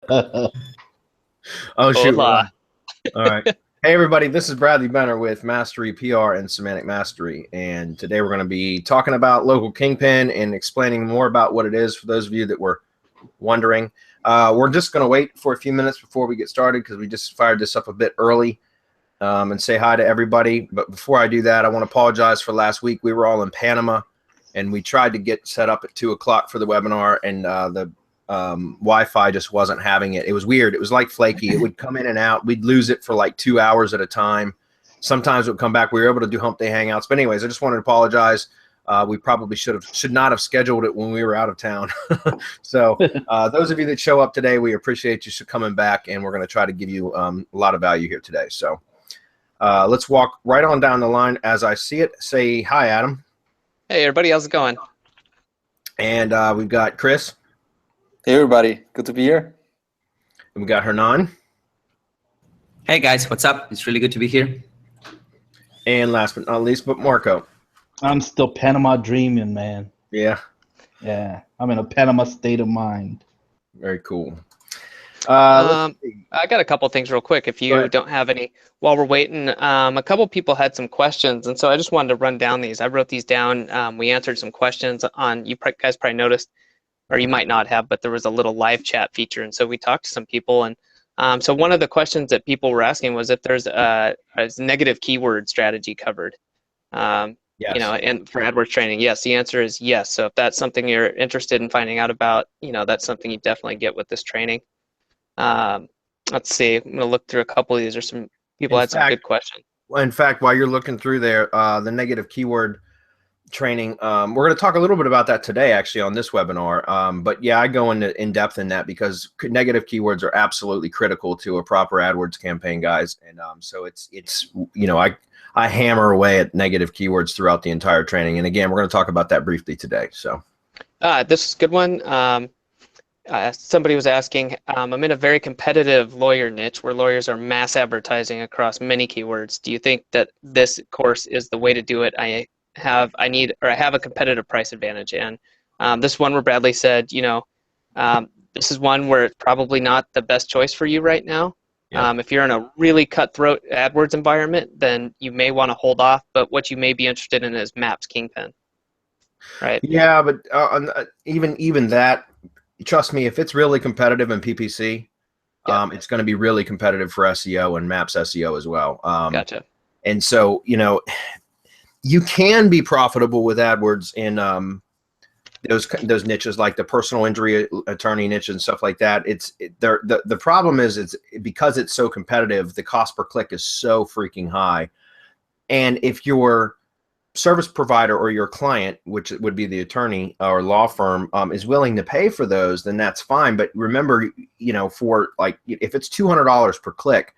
Oh, shoot. We're Hola. on. All right. Hey, everybody. This is Bradley Benner with Mastery PR and Semantic Mastery. And today we're going to be talking about local Kingpin and explaining more about what it is for those of you that were wondering. We're just going to wait for a few minutes before we get started because we just fired this up a bit early and say hi to everybody. But before I do that, I want to apologize for last week. We were all in Panama and we tried to get set up at 2 o'clock for the webinar, and the Wi-Fi just wasn't having it. It was weird. It was like flaky. It would come in and out. We'd lose it for like 2 hours at a time. Sometimes it would come back. We were able to do hump day hangouts. But anyways, I just wanted to apologize. We probably should not have scheduled it when we were out of town. So those of you that show up today, we appreciate you coming back, and we're going to try to give you a lot of value here today. So let's walk right on down the line as I see it. Say hi, Adam. Hey, everybody. How's it going? And we've got Chris. Hey everybody, good to be here. And we got Hernan. Hey guys, what's up? It's really good to be here. And last but not least, but Marco. I'm still Panama dreaming, man. Yeah. Yeah, I'm in a Panama state of mind. Very cool. I got a couple things real quick if you don't have any. While we're waiting, a couple people had some questions, and so I just wanted to run down these. I wrote these down. We answered some questions on, you guys probably noticed, or you might not have, but there was a little live chat feature, and so we talked to some people. And so one of the questions that people were asking was if there's a negative keyword strategy covered. Yes. You know, and for AdWords training, yes, the answer is yes. So if that's something you're interested in finding out about, you know, that's something you definitely get with this training. Let's see, I'm going to look through a couple of these. There's some people had some good questions. In fact, while you're looking through there, the negative keyword training, we're going to talk a little bit about that today, actually, on this webinar. But yeah, I go into in depth in that because negative keywords are absolutely critical to a proper AdWords campaign, guys. And so it's you know, I hammer away at negative keywords throughout the entire training. And again, we're going to talk about that briefly today. So this is a good one. Somebody was asking, I'm in a very competitive lawyer niche where lawyers are mass advertising across many keywords. Do you think that this course is the way to do it? I have a competitive price advantage. And this one where Bradley said, you know, this is one where it's probably not the best choice for you right now. Yeah. If you're in a really cutthroat AdWords environment, then you may want to hold off. But what you may be interested in is Maps Kingpin, right? Yeah, but even that, trust me, if it's really competitive in PPC, it's going to be really competitive for SEO and Maps SEO as well. Gotcha. And so, you know, you can be profitable with AdWords in those niches like the personal injury attorney niche and stuff like that. The problem is because it's so competitive, the cost per click is so freaking high. And if your service provider or your client, which would be the attorney or law firm, is willing to pay for those, then that's fine. But remember, you know, for like, if it's $200 per click,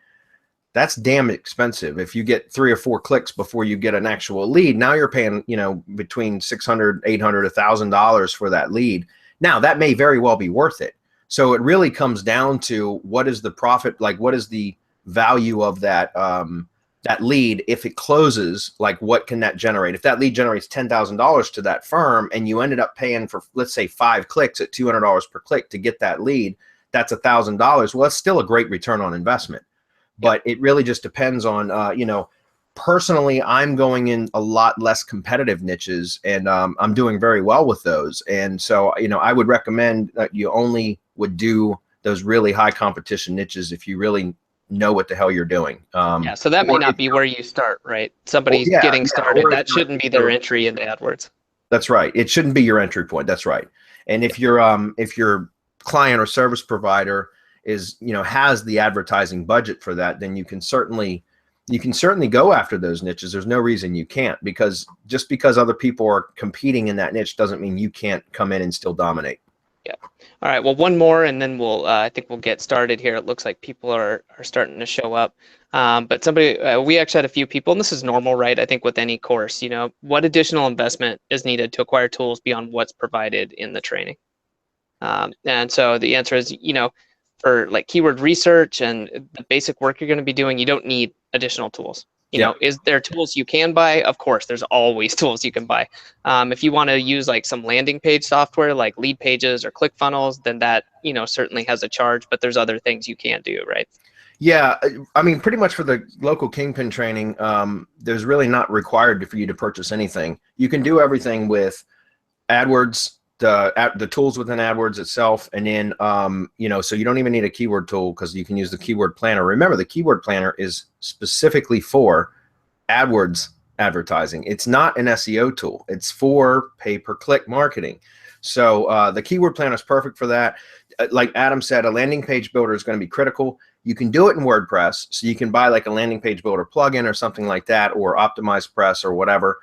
that's damn expensive. If you get 3 or 4 clicks before you get an actual lead, now you're paying, you know, between $600, $800, $1,000 for that lead. Now that may very well be worth it. So it really comes down to what is the profit, like what is the value of that that lead. If it closes, like what can that generate? If that lead generates $10,000 to that firm and you ended up paying for, let's say, 5 clicks at $200 per click to get that lead, that's $1,000. Well, that's still a great return on investment. But it really just depends on, you know, personally, I'm going in a lot less competitive niches, and I'm doing very well with those. And so, you know, I would recommend that you only would do those really high competition niches if you really know what the hell you're doing. Yeah, so that may not be where you start, right? Somebody's getting started. That shouldn't be their entry into AdWords. That's right. It shouldn't be your entry point. That's right. And if your client or service provider is, you know, has the advertising budget for that, then you can certainly go after those niches. There's no reason you can't, because just because other people are competing in that niche doesn't mean you can't come in and still dominate. Yeah. All right. Well, one more, and then we'll I think we'll get started here. It looks like people are starting to show up. But we actually had a few people, and this is normal, right? I think with any course, you know, what additional investment is needed to acquire tools beyond what's provided in the training? And so the answer is, you know, for like keyword research and the basic work you're going to be doing, you don't need additional tools. You know, is there tools you can buy? Of course, there's always tools you can buy. If you want to use like some landing page software like Lead Pages or ClickFunnels, then that, you know, certainly has a charge, but there's other things you can do, right? Yeah, I mean, pretty much for the local Kingpin training, there's really not required for you to purchase anything. You can do everything with AdWords, the tools within AdWords itself, and then you know, so you don't even need a keyword tool because you can use the keyword planner. Remember, the keyword planner is specifically for AdWords advertising. It's not an SEO tool. It's for pay-per-click marketing. So the keyword planner is perfect for that. Like Adam said, a landing page builder is going to be critical. You can do it in WordPress, so you can buy like a landing page builder plugin or something like that, or Optimize Press or whatever.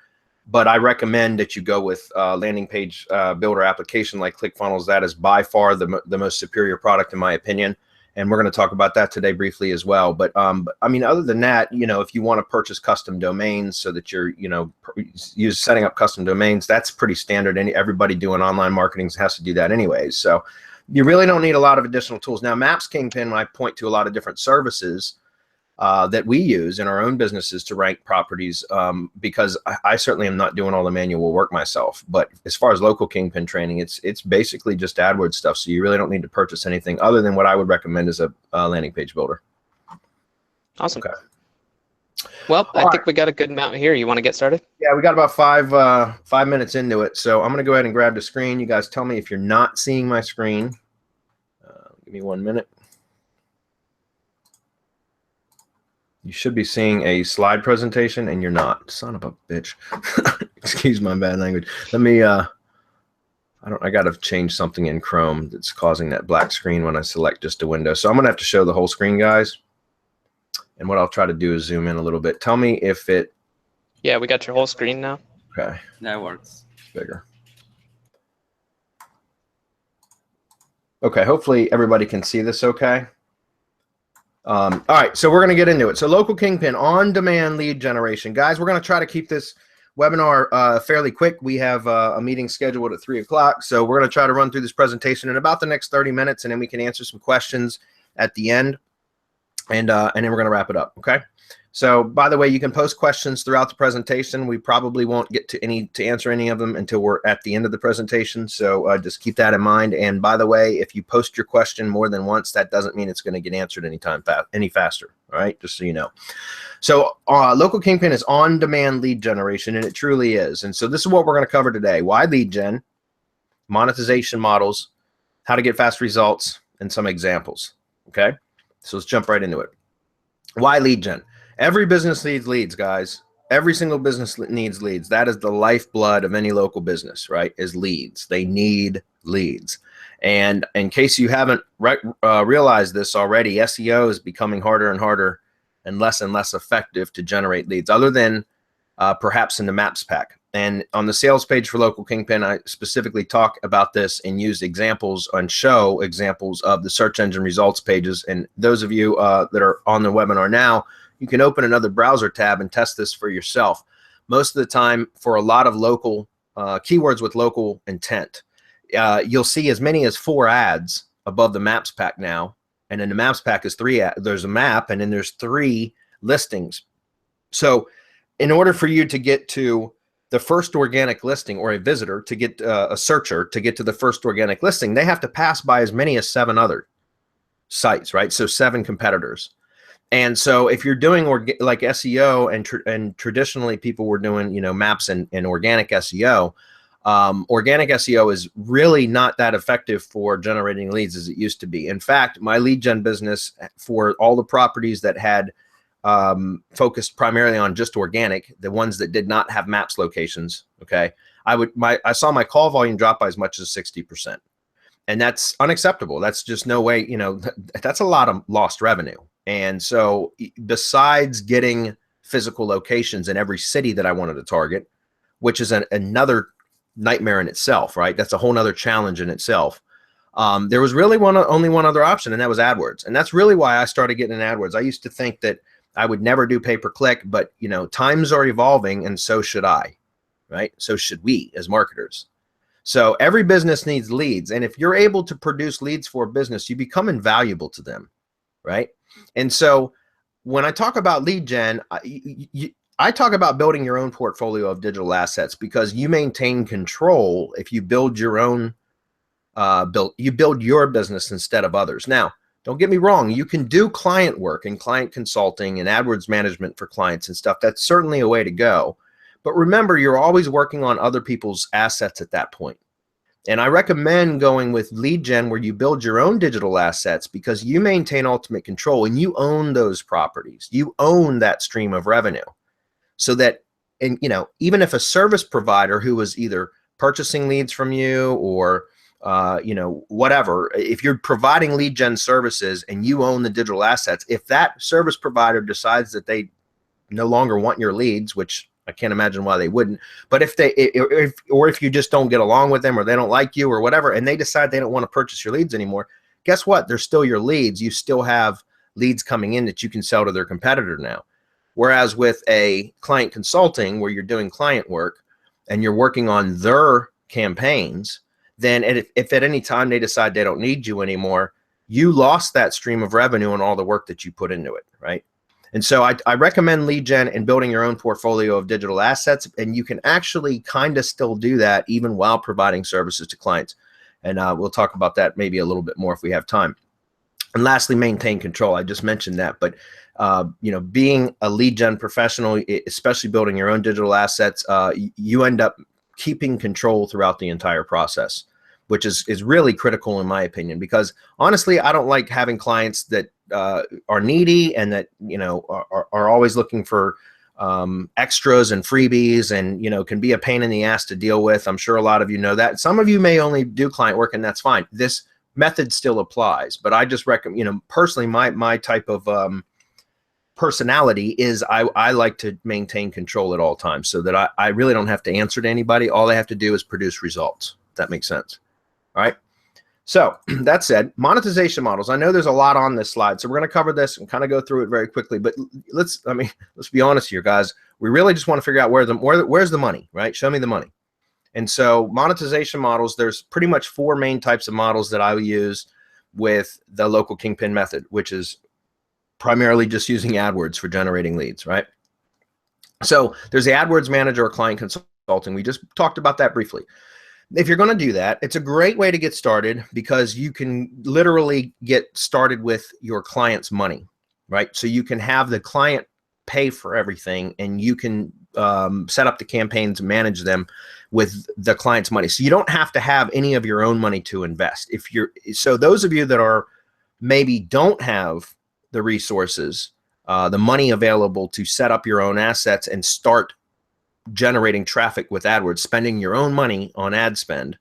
But I recommend that you go with landing page builder application like ClickFunnels. That is by far the most superior product in my opinion. And we're going to talk about that today briefly as well. But I mean, other than that, you know, if you want to purchase custom domains so that you're, you know, setting up custom domains, that's pretty standard. Everybody doing online marketing has to do that anyways. So you really don't need a lot of additional tools. Now, Maps Kingpin, I point to a lot of different services that we use in our own businesses to rank properties because I certainly am not doing all the manual work myself. But as far as local Kingpin training, it's basically just AdWords stuff. So you really don't need to purchase anything other than what I would recommend is a landing page builder. Awesome. Okay. Well, I think we got a good amount here. You want to get started? Yeah, we got about 5 minutes into it. So I'm going to go ahead and grab the screen. You guys tell me if you're not seeing my screen. Give me 1 minute. You should be seeing a slide presentation, and you're not. Son of a bitch. Excuse my bad language. Let me, I got to change something in Chrome that's causing that black screen when I select just a window. So I'm going to have to show the whole screen, guys. And what I'll try to do is zoom in a little bit. Tell me if it... Yeah, we got your whole screen now. Okay. That works. Bigger. Okay, hopefully everybody can see this okay. All right, so we're going to get into it. So local Kingpin, on-demand lead generation. Guys, we're going to try to keep this webinar fairly quick. We have a meeting scheduled at 3 o'clock, so we're going to try to run through this presentation in about the next 30 minutes, and then we can answer some questions at the end, and then we're going to wrap it up, okay? So, by the way, you can post questions throughout the presentation. We probably won't get to answer any of them until we're at the end of the presentation. So just keep that in mind. And by the way, if you post your question more than once, that doesn't mean it's going to get answered any faster. All right, just so you know. So local Kingpin is on-demand lead generation, and it truly is. And so this is what we're going to cover today: why lead gen, monetization models, how to get fast results, and some examples. Okay, so let's jump right into it. Why lead gen? Every business needs leads, guys. Every single business needs leads. That is the lifeblood of any local business, right? Is leads. They need leads. And in case you haven't realized this already, SEO is becoming harder and harder and less effective to generate leads, other than perhaps in the Maps pack. And on the sales page for local Kingpin, I specifically talk about this and use examples and show examples of the search engine results pages. And those of you that are on the webinar now, you can open another browser tab and test this for yourself. Most of the time, for a lot of local keywords with local intent, you'll see as many as 4 ads above the Maps pack now. And in the Maps pack is 3 ads. There's a map, and then there's 3 listings. So in order for you to get to the first organic listing, or a visitor to get a searcher to get to the first organic listing, they have to pass by as many as 7 other sites, right? So 7 competitors. And so if you're doing like SEO and traditionally people were doing, you know, maps and organic SEO, organic SEO is really not that effective for generating leads as it used to be. In fact, my lead gen business, for all the properties that had focused primarily on just organic, the ones that did not have maps locations, okay, I saw my call volume drop by as much as 60%. And that's unacceptable. That's just no way, you know, that's a lot of lost revenue. And so besides getting physical locations in every city that I wanted to target, which is another nightmare in itself, right? That's a whole nother challenge in itself. There was really only one other option, and that was AdWords. And that's really why I started getting in AdWords. I used to think that I would never do pay-per-click, but, you know, times are evolving, and so should I, right? So should we as marketers. So every business needs leads. And if you're able to produce leads for a business, you become invaluable to them, right? And so when I talk about lead gen, I talk about building your own portfolio of digital assets because you maintain control if you build your own you build your business instead of others. Now, don't get me wrong, you can do client work and client consulting and AdWords management for clients and stuff. That's certainly a way to go. But remember, you're always working on other people's assets at that point. And I recommend going with lead gen where you build your own digital assets because you maintain ultimate control and you own those properties. You own that stream of revenue. So that, and even if a service provider who was either purchasing leads from you or whatever, if you're providing lead gen services and you own the digital assets, if that service provider decides that they no longer want your leads, which I can't imagine why they wouldn't, but if you just don't get along with them or they don't like you or whatever, and they decide they don't want to purchase your leads anymore, guess what? They're still your leads. You still have leads coming in that you can sell to their competitor now. Whereas with a client consulting where you're doing client work and you're working on their campaigns, then if at any time they decide they don't need you anymore, you lost that stream of revenue and all the work that you put into it, right? And so I recommend lead gen and building your own portfolio of digital assets, and you can actually kind of still do that even while providing services to clients. And we'll talk about that maybe a little bit more if we have time. And lastly, maintain control. I just mentioned that, but being a lead gen professional, especially building your own digital assets, you end up keeping control throughout the entire process, which is really critical in my opinion, because honestly, I don't like having clients that are needy and that, are always looking for extras and freebies and, can be a pain in the ass to deal with. I'm sure a lot of you know that. Some of you may only do client work and that's fine. This method still applies, but I just recommend, personally, my type of personality is I like to maintain control at all times so that I really don't have to answer to anybody. All I have to do is produce results. If that makes sense. All right. So that said, monetization models. I know there's a lot on this slide, so we're going to cover this and kind of go through it very quickly. But let's be honest here, guys. We really just want to figure out where's the money, right? Show me the money. And so monetization models. There's pretty much 4 main types of models that I use with the local Kingpin method, which is primarily just using AdWords for generating leads, right? So there's the AdWords manager or client consulting. We just talked about that briefly. If you're going to do that, it's a great way to get started because you can literally get started with your client's money, right? So you can have the client pay for everything and you can set up the campaigns, manage them with the client's money. So you don't have to have any of your own money to invest. So those of you that are maybe don't have the resources, the money available to set up your own assets and start generating traffic with AdWords, spending your own money on ad spend,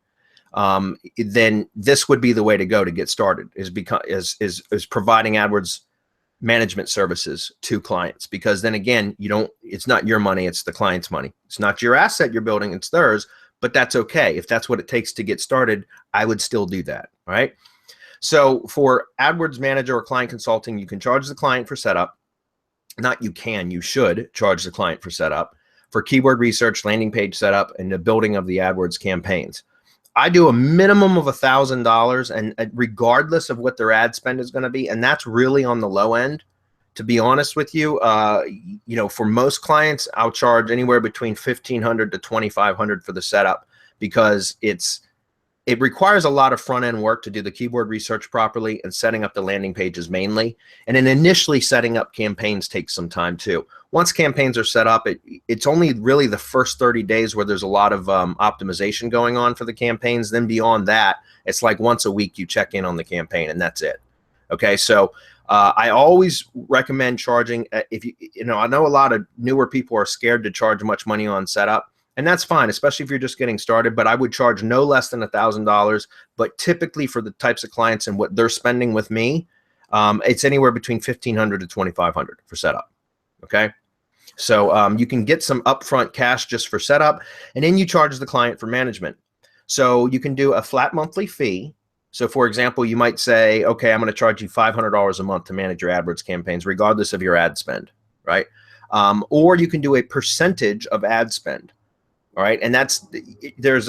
then this would be the way to go to get started, is providing AdWords management services to clients. Because then again, it's not your money, it's the client's money. It's not your asset you're building, it's theirs, but that's okay. If that's what it takes to get started, I would still do that, all right? So for AdWords manager or client consulting, you can charge the client for setup. You should charge the client for setup, for keyword research, landing page setup, and the building of the AdWords campaigns. I do a minimum of $1,000, and regardless of what their ad spend is going to be, and that's really on the low end. To be honest with you, for most clients, I'll charge anywhere between $1,500 to $2,500 for the setup because it requires a lot of front-end work to do the keyword research properly and setting up the landing pages mainly. And then initially setting up campaigns takes some time too. Once campaigns are set up, it's only really the first 30 days where there's a lot of optimization going on for the campaigns. Then beyond that, it's like once a week you check in on the campaign and that's it. Okay, so I always recommend charging. I know a lot of newer people are scared to charge much money on setup. And that's fine, especially if you're just getting started, but I would charge no less than $1,000. But typically for the types of clients and what they're spending with me, it's anywhere between $1,500 to $2,500 for setup, okay? So you can get some upfront cash just for setup, and then you charge the client for management. So you can do a flat monthly fee. So for example, you might say, okay, I'm gonna charge you $500 a month to manage your AdWords campaigns, regardless of your ad spend, right? Or you can do a percentage of ad spend. All right, and there's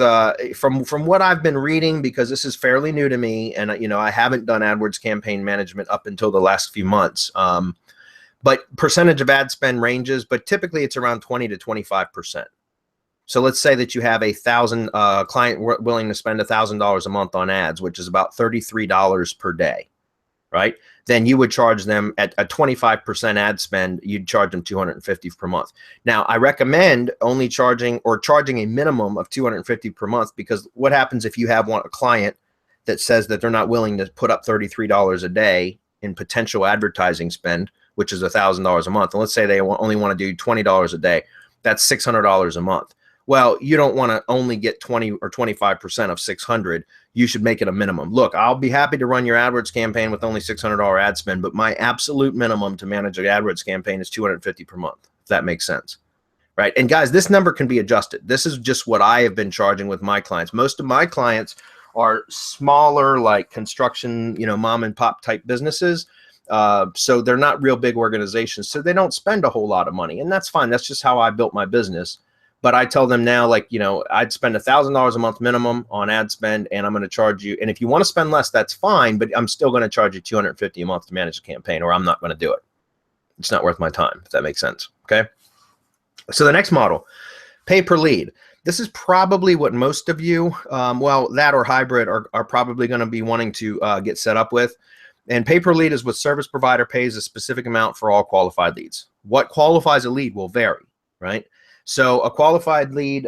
from what I've been reading, because this is fairly new to me, and I haven't done AdWords campaign management up until the last few months. but percentage of ad spend ranges, but typically it's around 20 to 25%. So let's say that you have a client willing to spend $1,000 a month on ads, which is about $33 per day, right? Then you would charge them at a 25% ad spend, you'd charge them $250 per month. Now, I recommend only charging a minimum of $250 per month, because what happens if you have a client that says that they're not willing to put up $33 a day in potential advertising spend, which is $1,000 a month. And let's say they only want to do $20 a day. That's $600 a month. Well, you don't want to only get 20 or 25% of 600. You should make it a minimum. Look, I'll be happy to run your AdWords campaign with only $600 ad spend, but my absolute minimum to manage an AdWords campaign is $250 per month, if that makes sense. Right? And guys, this number can be adjusted. This is just what I have been charging with my clients. Most of my clients are smaller, like construction, mom and pop type businesses. So they're not real big organizations. So they don't spend a whole lot of money, and that's fine. That's just how I built my business. But I tell them now, like, I'd spend $1,000 a month minimum on ad spend, and I'm going to charge you. And if you want to spend less, that's fine, but I'm still going to charge you $250 a month to manage a campaign, or I'm not going to do it. It's not worth my time, if that makes sense. Okay. So the next model, pay per lead. This is probably what most of you, that or hybrid are probably going to be wanting to get set up with. And pay per lead is what service provider pays a specific amount for all qualified leads. What qualifies a lead will vary, right? So a qualified lead,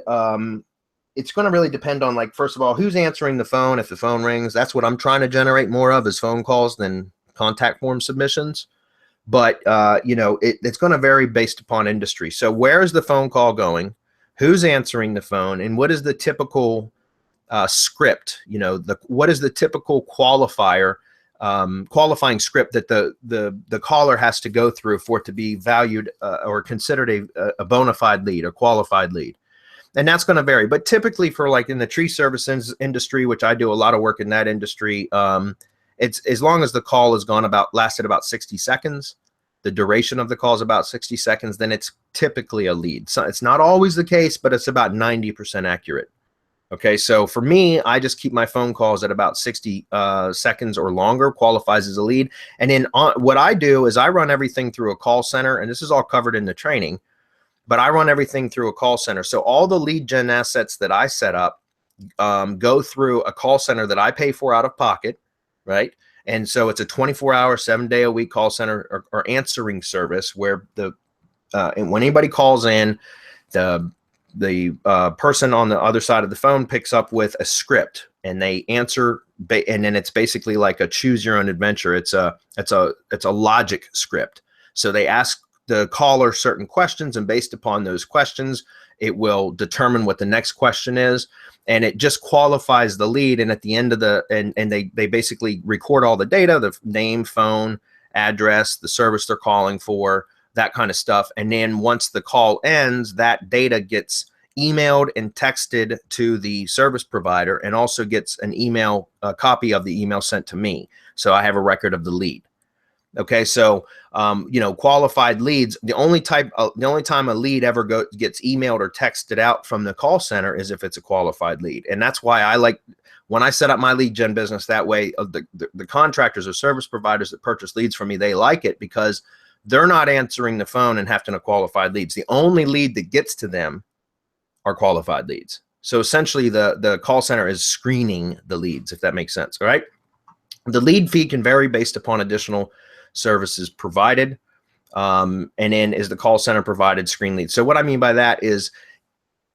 it's going to really depend on, like, first of all, who's answering the phone. If the phone rings, that's what I'm trying to generate more of, is phone calls than contact form submissions. But, it's going to vary based upon industry. So where is the phone call going? Who's answering the phone? And what is the typical script? What is the typical qualifying script that the caller has to go through for it to be valued or considered a bona fide lead, a qualified lead? And that's going to vary. But typically for, like, in the tree services industry, which I do a lot of work in that industry, it's as long as the call has lasted about 60 seconds, the duration of the call is about 60 seconds, then it's typically a lead. So it's not always the case, but it's about 90% accurate. Okay, so for me, I just keep my phone calls at about 60 seconds or longer, qualifies as a lead. And then what I do is I run everything through a call center, and this is all covered in the training, but I run everything through a call center. So all the lead gen assets that I set up go through a call center that I pay for out of pocket, right? And so it's a 24-hour, 7-day-a-week call center or answering service where and when anybody calls in, the person on the other side of the phone picks up with a script, and they answer, and then it's basically like a choose your own adventure. It's a logic script. So they ask the caller certain questions, and based upon those questions, it will determine what the next question is, and it just qualifies the lead. And at the end of and they basically record all the data, the name, phone, address, the service they're calling for, that kind of stuff. And then once the call ends, that data gets emailed and texted to the service provider, and also gets a copy of the email sent to me. So I have a record of the lead. Okay, so qualified leads, the only time a lead ever gets emailed or texted out from the call center is if it's a qualified lead. And that's why I like, when I set up my lead gen business that way, the contractors or service providers that purchase leads from me, they like it because they're not answering the phone and having to qualified leads. The only lead that gets to them are qualified leads. So essentially the call center is screening the leads, if that makes sense. All right. The lead fee can vary based upon additional services provided. And then is the call center provided screen leads. So what I mean by that is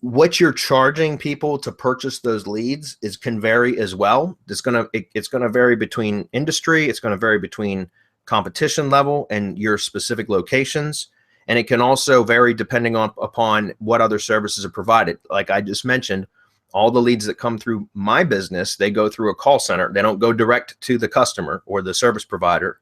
what you're charging people to purchase those leads can vary as well. It's going to vary between industry. It's going to vary between competition level and your specific locations. And it can also vary depending upon what other services are provided. Like I just mentioned, all the leads that come through my business, they go through a call center. They don't go direct to the customer or the service provider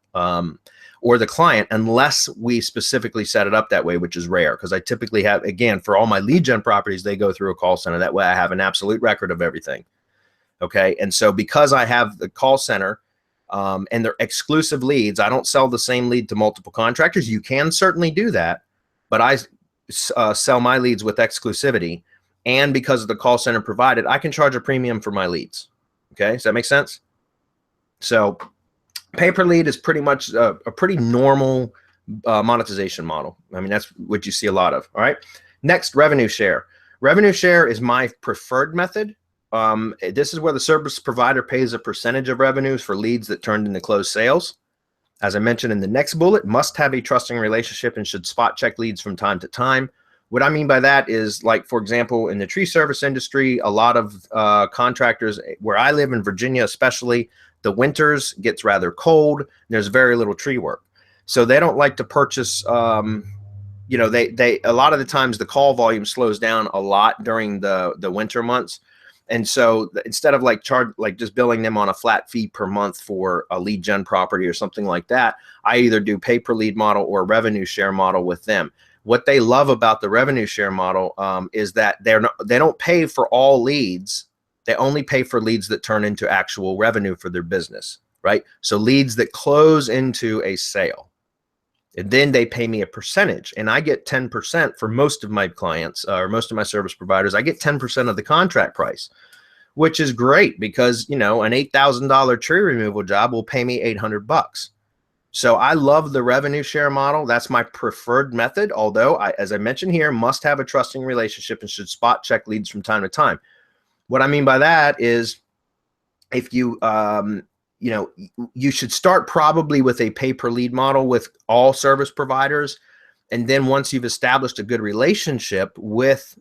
or the client unless we specifically set it up that way, which is rare, because I typically have, again, for all my lead gen properties, they go through a call center. That way I have an absolute record of everything. Okay. And so because I have the call center and they're exclusive leads, I don't sell the same lead to multiple contractors. You can certainly do that, but I sell my leads with exclusivity. And because of the call center provided, I can charge a premium for my leads. Okay, does that make sense? So pay per lead is pretty much a pretty normal monetization model. I mean, that's what you see a lot of. All right. Next, revenue share. Revenue share is my preferred method. This is where the service provider pays a percentage of revenues for leads that turned into closed sales. As I mentioned in the next bullet, must have a trusting relationship and should spot check leads from time to time. What I mean by that is, like, for example, in the tree service industry, a lot of contractors where I live in Virginia, especially, the winters gets rather cold. There's very little tree work. So they don't like to purchase, they a lot of the times the call volume slows down a lot during the winter months. And so instead of just billing them on a flat fee per month for a lead gen property or something like that, I either do pay per lead model or revenue share model with them. What they love about the revenue share model is that they don't pay for all leads. They only pay for leads that turn into actual revenue for their business, right? So leads that close into a sale. And then they pay me a percentage, and I get 10% for most of my clients or most of my service providers. I get 10% of the contract price, which is great because, an $8,000 tree removal job will pay me $800. So I love the revenue share model. That's my preferred method. Although, as I mentioned here, must have a trusting relationship and should spot check leads from time to time. What I mean by that is, if you you should start probably with a pay per lead model with all service providers. And then once you've established a good relationship with,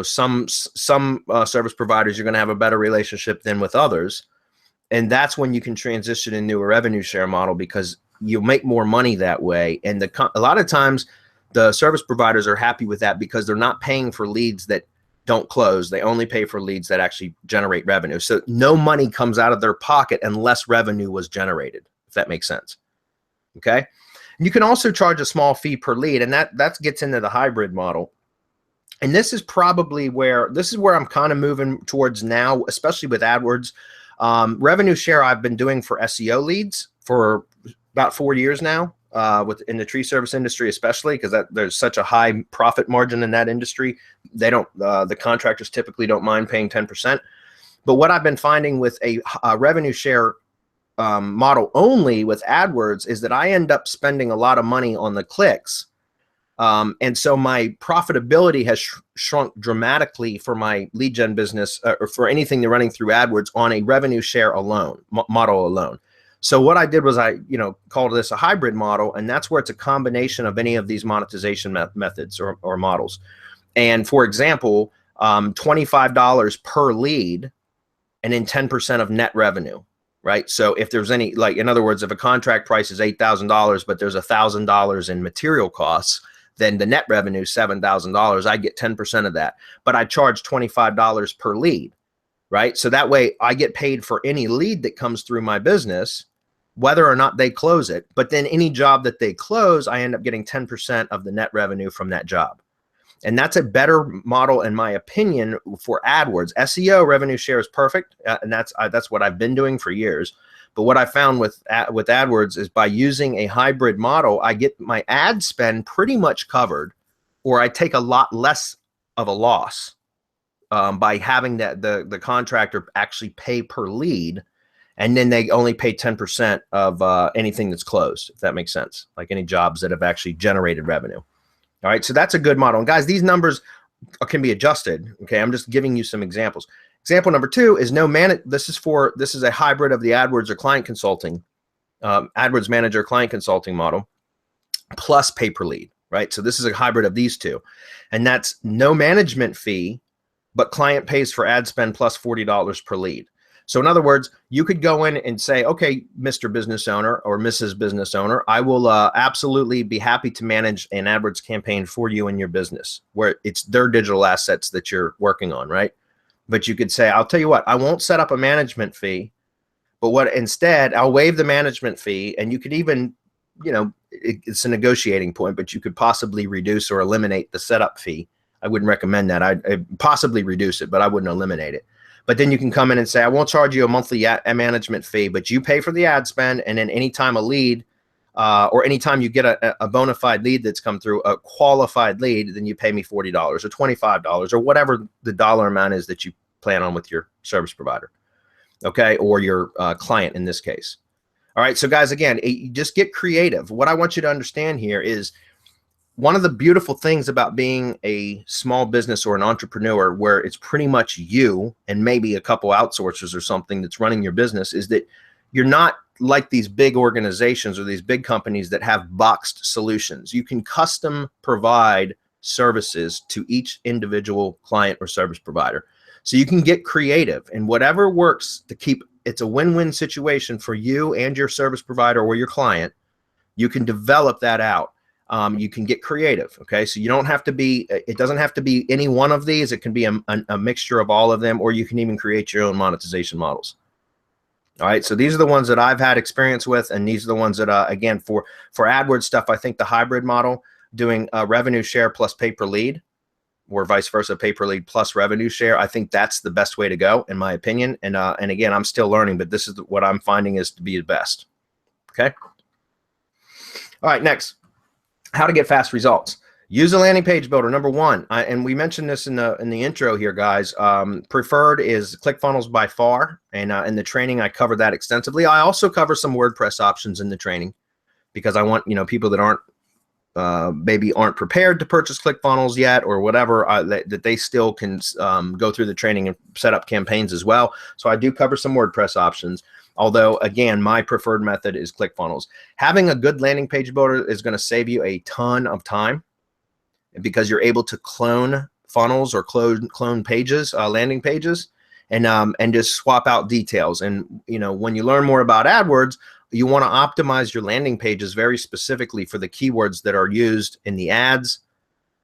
some service providers, you're going to have a better relationship than with others. And that's when you can transition into a revenue share model, because you'll make more money that way. And a lot of times the service providers are happy with that because they're not paying for leads that don't close. They only pay for leads that actually generate revenue. So no money comes out of their pocket unless revenue was generated, if that makes sense. Okay. And you can also charge a small fee per lead, and that gets into the hybrid model. And this is where I'm kind of moving towards now, especially with AdWords. Revenue share I've been doing for SEO leads for about 4 years now. In the tree service industry, especially because there's such a high profit margin in that industry. The contractors typically don't mind paying 10%. But what I've been finding with a revenue share model only with AdWords is that I end up spending a lot of money on the clicks. And so my profitability has shrunk dramatically for my lead gen business or for anything they're running through AdWords on a revenue share model alone. So what I did was I, called this a hybrid model, and that's where it's a combination of any of these monetization methods or models. And for example, $25 per lead and then 10% of net revenue, right? So if there's any, in other words, if a contract price is $8,000, but there's $1,000 in material costs, then the net revenue is $7,000. I get 10% of that, but I charge $25 per lead, right? So that way I get paid for any lead that comes through my business, whether or not they close it. But then any job that they close, I end up getting 10% of the net revenue from that job. And that's a better model, in my opinion, for AdWords. SEO revenue share is perfect, and that's what I've been doing for years. But what I found with AdWords is by using a hybrid model, I get my ad spend pretty much covered, or I take a lot less of a loss by having the contractor actually pay per lead. And then they only pay 10% of anything that's closed, if that makes sense, like any jobs that have actually generated revenue. All right, so that's a good model. And guys, these numbers can be adjusted. Okay, I'm just giving you some examples. Example number 2 is this is a hybrid of the AdWords or client consulting, AdWords manager client consulting model plus pay per lead, right? So this is a hybrid of these two, and that's no management fee, but client pays for ad spend plus $40 per lead. So in other words, you could go in and say, okay, Mr. Business Owner or Mrs. Business Owner, I will absolutely be happy to manage an AdWords campaign for you and your business, where it's their digital assets that you're working on, right? But you could say, I'll tell you what, I won't set up a management fee, but instead I'll waive the management fee. And you could even, it's a negotiating point, but you could possibly reduce or eliminate the setup fee. I wouldn't recommend that. I'd possibly reduce it, but I wouldn't eliminate it. But then you can come in and say, I won't charge you a monthly management fee, but you pay for the ad spend. And then anytime a lead or anytime you get a bona fide lead that's come through, a qualified lead, then you pay me $40 or $25 or whatever the dollar amount is that you plan on with your service provider, okay, or your client in this case. All right. So guys, again, you just get creative. What I want you to understand here is one of the beautiful things about being a small business or an entrepreneur where it's pretty much you and maybe a couple outsourcers or something that's running your business is that you're not like these big organizations or these big companies that have boxed solutions. You can custom provide services to each individual client or service provider. So you can get creative and whatever works to keep it's a win-win situation for you and your service provider or your client. You can develop that out. You can get creative. Okay. So you don't have to be, it doesn't have to be any one of these. It can be a mixture of all of them, or you can even create your own monetization models. All right. So these are the ones that I've had experience with. And these are the ones that, again, for AdWords stuff, I think the hybrid model doing revenue share plus pay per lead or vice versa, pay per lead plus revenue share. I think that's the best way to go in my opinion. And again, I'm still learning, but this is what I'm finding is to be the best. Okay. All right. Next. How to get fast results. Use a landing page builder. Number one, and we mentioned this in the intro here, guys. Preferred is ClickFunnels by far, and in the training I covered that extensively. I also cover some WordPress options in the training because I want people that aren't maybe aren't prepared to purchase ClickFunnels yet or whatever that they still can go through the training and set up campaigns as well. So I do cover some WordPress options. Although, again, my preferred method is ClickFunnels. Having a good landing page builder is going to save you a ton of time because you're able to clone funnels or clone pages, landing pages, and just swap out details. And, when you learn more about AdWords, you want to optimize your landing pages very specifically for the keywords that are used in the ads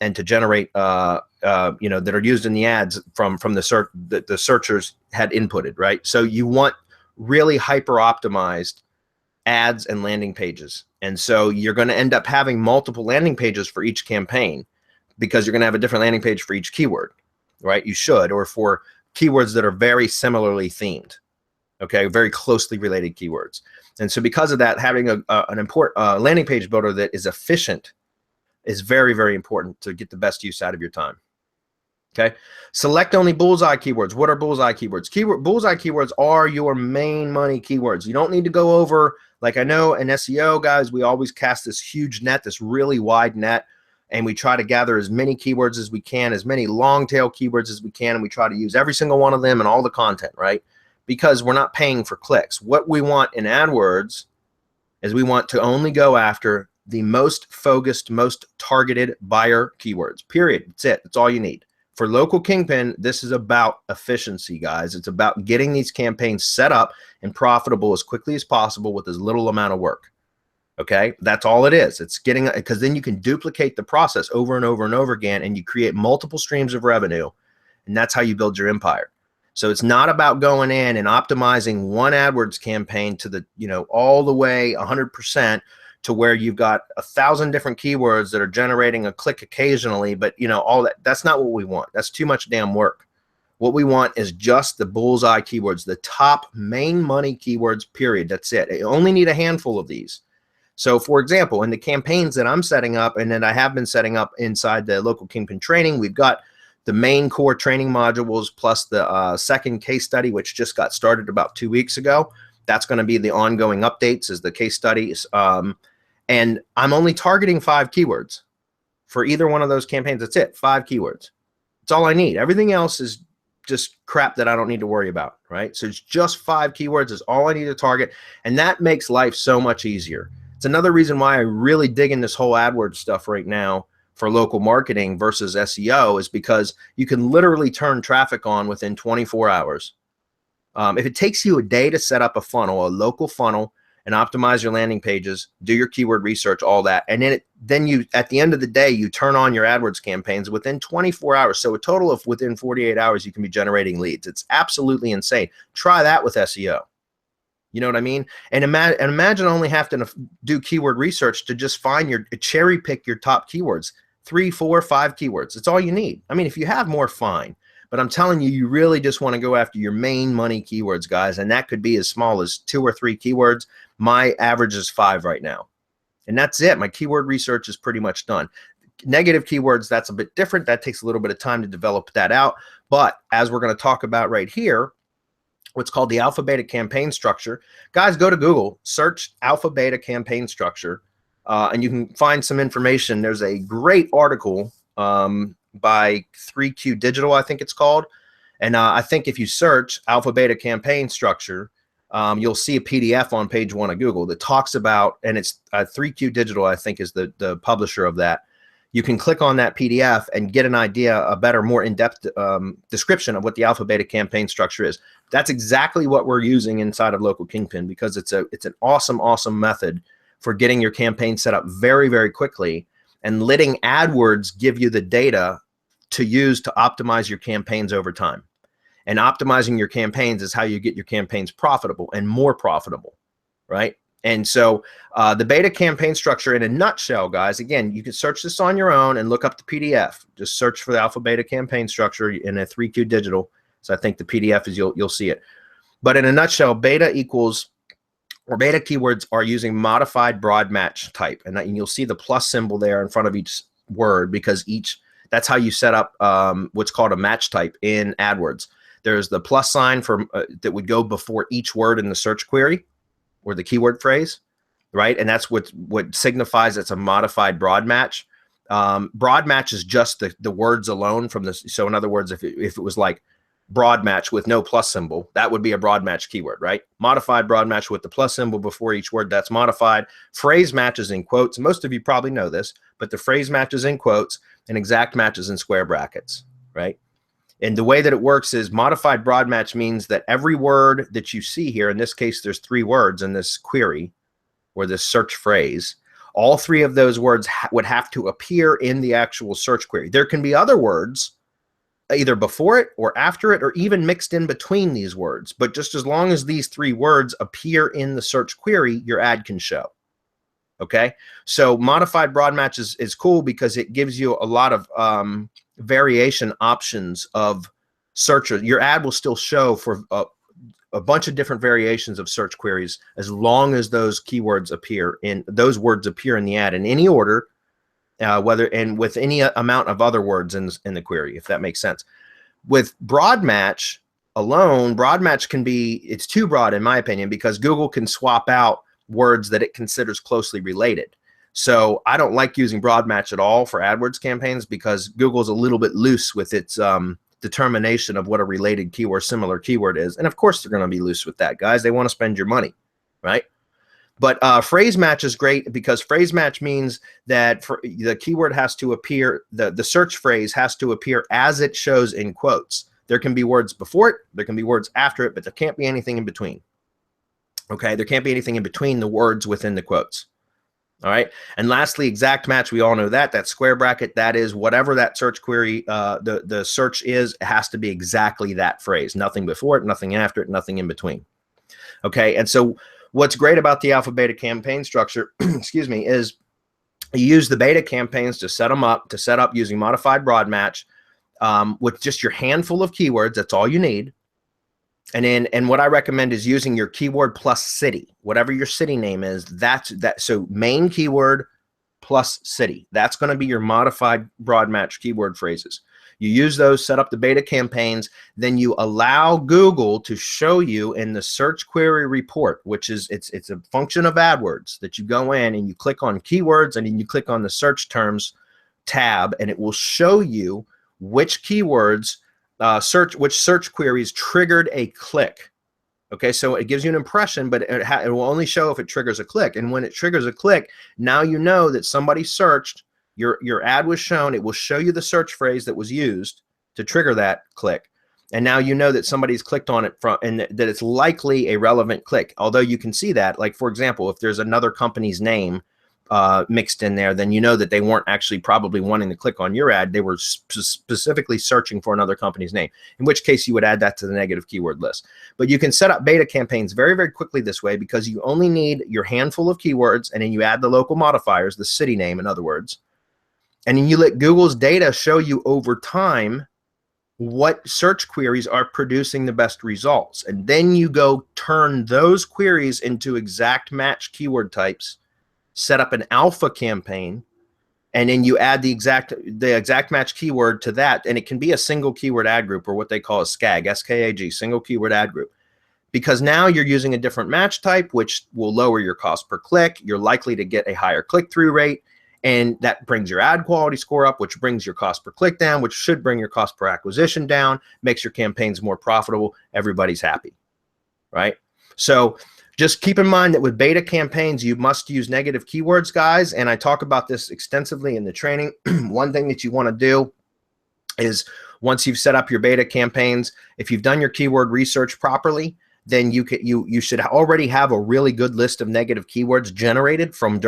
and to generate, that are used in the ads from the search that the searchers had inputted, right? So you want really hyper optimized ads and landing pages. And so you're going to end up having multiple landing pages for each campaign because you're going to have a different landing page for each keyword, right? You should, or for keywords that are very similarly themed, okay? Very closely related keywords. And so because of that, having an important landing page builder that is efficient is very, very important to get the best use out of your time. Okay. Select only bullseye keywords. What are bullseye keywords? Bullseye keywords are your main money keywords. You don't need to go over, like I know in SEO, guys, we always cast this huge net, this really wide net, and we try to gather as many keywords as we can, as many long tail keywords as we can, and we try to use every single one of them and all the content, right? Because we're not paying for clicks. What we want in AdWords is we want to only go after the most focused, most targeted buyer keywords, period. That's it. That's all you need. For local Kingpin, this is about efficiency, guys. It's about getting these campaigns set up and profitable as quickly as possible with as little amount of work. Okay, that's all it is. It's getting, because then you can duplicate the process over and over and over again, and you create multiple streams of revenue, and that's how you build your empire. So it's not about going in and optimizing one AdWords campaign to the, all the way 100%. To where you've got 1,000 different keywords that are generating a click occasionally, but all that's not what we want. That's too much damn work. What we want is just the bullseye keywords, the top main money keywords, period. That's it. You only need a handful of these. So for example, in the campaigns that I'm setting up and that I have been setting up inside the local Kingpin training, we've got the main core training modules plus the second case study, which just got started about 2 weeks ago. That's going to be the ongoing updates as the case studies. And I'm only targeting 5 keywords for either one of those campaigns. That's it, 5 keywords. That's all I need. Everything else is just crap that I don't need to worry about, right? So it's just 5 keywords is all I need to target. And that makes life so much easier. It's another reason why I really dig in this whole AdWords stuff right now for local marketing versus SEO is because you can literally turn traffic on within 24 hours. If it takes you a day to set up a funnel, a local funnel, and optimize your landing pages, do your keyword research, all that. And then you, at the end of the day, you turn on your AdWords campaigns within 24 hours. So a total of within 48 hours, you can be generating leads. It's absolutely insane. Try that with SEO. You know what I mean? And imagine only having to do keyword research to just find cherry pick your top keywords, 3, 4, 5 keywords. It's all you need. I mean, if you have more, fine. But I'm telling you, you really just want to go after your main money keywords, guys. And that could be as small as 2 or 3 keywords. My average is 5 right now. And that's it. My keyword research is pretty much done. Negative keywords, that's a bit different. That takes a little bit of time to develop that out. But as we're going to talk about right here, what's called the alpha beta campaign structure. Guys, go to Google, search alpha beta campaign structure, and you can find some information. There's a great article by 3Q Digital, I think it's called. And I think if you search alpha beta campaign structure, you'll see a PDF on page 1 of Google that talks about, and it's 3Q Digital, I think, is the publisher of that. You can click on that PDF and get an idea, a better, more in-depth description of what the alpha beta campaign structure is. That's exactly what we're using inside of Local Kingpin, because it's an awesome method for getting your campaign set up very, very quickly and letting AdWords give you the data to use to optimize your campaigns over time. And optimizing your campaigns is how you get your campaigns profitable and more profitable, right? And so the beta campaign structure in a nutshell, guys, again, you can search this on your own and look up the PDF. Just search for the alpha beta campaign structure in a 3Q Digital. So I think the PDF is, you'll see it. But in a nutshell, beta equals, or beta keywords are using modified broad match type. And you'll see the plus symbol there in front of each word, because that's how you set up what's called a match type in AdWords. There's the plus sign for that would go before each word in the search query or the keyword phrase, right? And that's what signifies it's a modified broad match. Broad match is just the words alone from this. So in other words, if it was like broad match with no plus symbol, that would be a broad match keyword, right? Modified broad match with the plus symbol before each word, that's modified. Phrase matches in quotes. Most of you probably know this, but the phrase matches in quotes and exact matches in square brackets, right? And the way that it works is modified broad match means that every word that you see here, in this case, there's 3 words in this query or this search phrase, all 3 of those words would have to appear in the actual search query. There can be other words either before it or after it, or even mixed in between these words. But just as long as these 3 words appear in the search query, your ad can show. Okay, so modified broad match is cool because it gives you a lot of variation options of searches. Your ad will still show for a bunch of different variations of search queries as long as those keywords appear in, those words appear in the ad in any order, whether and with any amount of other words in the query, if that makes sense. With broad match alone, broad match can be, it's too broad in my opinion, because Google can swap out words that it considers closely related. So I don't like using broad match at all for AdWords campaigns, because Google's a little bit loose with its determination of what a related keyword, similar keyword is. And of course they're going to be loose with that, guys. They want to spend your money, right? But phrase match is great, because phrase match means that the keyword has to appear, the search phrase has to appear as it shows in quotes. There can be words before it, there can be words after it, but there can't be anything in between. Okay, there can't be anything in between the words within the quotes. All right, and lastly, exact match, we all know that square bracket, that is whatever that search query, the search is, it has to be exactly that phrase, nothing before it, nothing after it, nothing in between. Okay, and so what's great about the alpha beta campaign structure, excuse me, is you use the beta campaigns to set up using modified broad match with just your handful of keywords. That's all you need. And what I recommend is using your keyword plus city, whatever your city name is. So main keyword plus city. That's going to be your modified broad match keyword phrases. You use those, set up the beta campaigns, then you allow Google to show you in the search query report, which is it's a function of AdWords, that you go in and you click on keywords and then you click on the search terms tab, and it will show you which keywords which search queries triggered a click. Okay, so it gives you an impression, but it will only show if it triggers a click. And when it triggers a click, now you know that somebody searched, your ad was shown, it will show you the search phrase that was used to trigger that click. And now you know that somebody's clicked on it and that it's likely a relevant click. Although you can see that, like for example, if there's another company's name mixed in there, then you know that they weren't actually probably wanting to click on your ad. They were specifically searching for another company's name, in which case you would add that to the negative keyword list. But you can set up beta campaigns very, very quickly this way, because you only need your handful of keywords, and then you add the local modifiers, the city name, in other words, and then you let Google's data show you over time what search queries are producing the best results. And then you go turn those queries into exact match keyword types, set up an alpha campaign, and then you add the exact match keyword to that, and it can be a single keyword ad group, or what they call a SKAG, S-K-A-G, single keyword ad group. because now you're using a different match type, which will lower your cost per click. You're likely to get a higher click-through rate, and that brings your ad quality score up, which brings your cost per click down, which should bring your cost per acquisition down, makes your campaigns more profitable. Everybody's happy, right? So just keep in mind that with beta campaigns, you must use negative keywords, guys, and I talk about this extensively in the training. One thing that you want to do is once you've set up your beta campaigns, if you've done your keyword research properly, then you should already have a really good list of negative keywords generated from